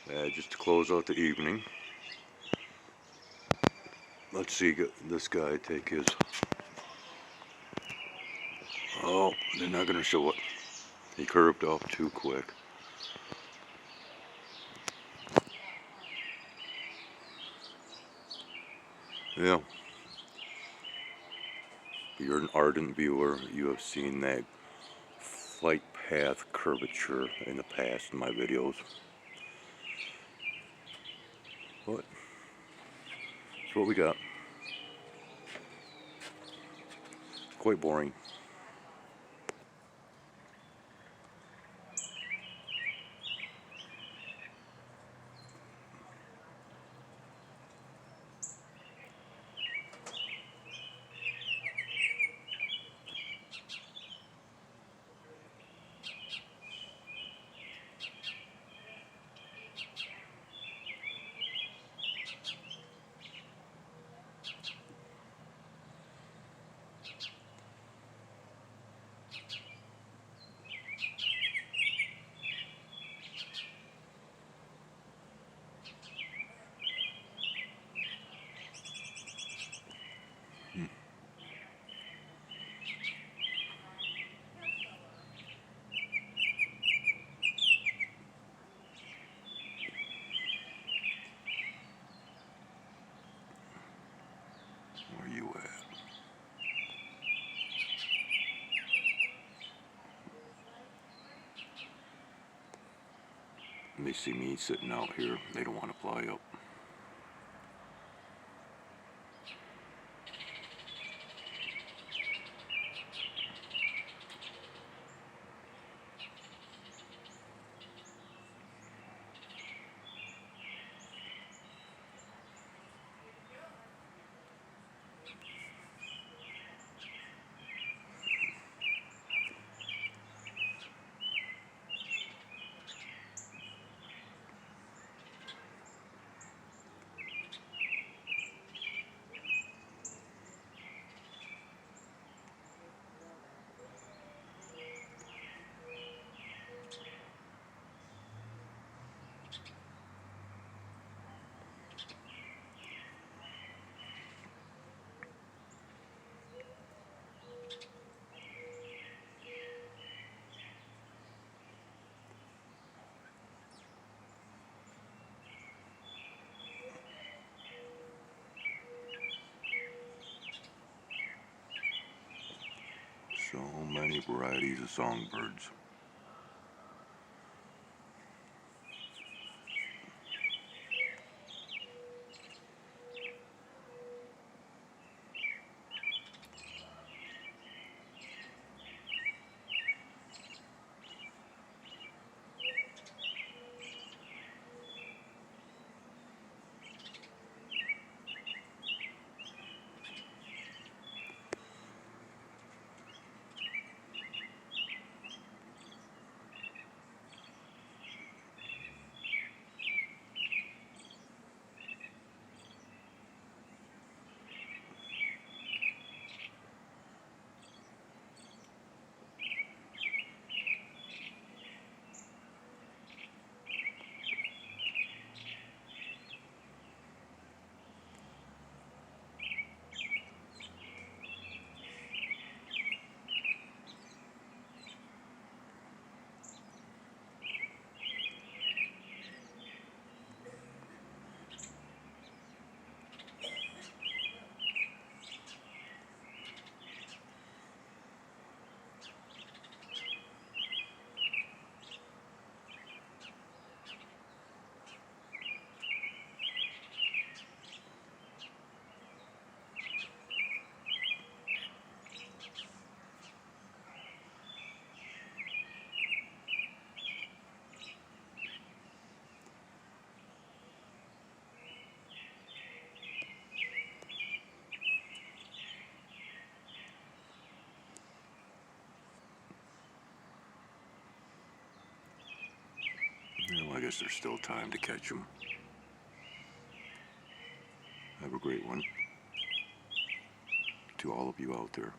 Just to close out the evening. Let's see this guy take his... Oh, they're not going to show it. He curved off too quick. Yeah. If you're an ardent viewer, you have seen that flight path curvature in the past in my videos. But that's what we got. Quite boring. Where you at? They see me sitting out here. They don't want to fly up. So many varieties of songbirds. Well, I guess there's still time to catch them. Have a great one. To all of you out there.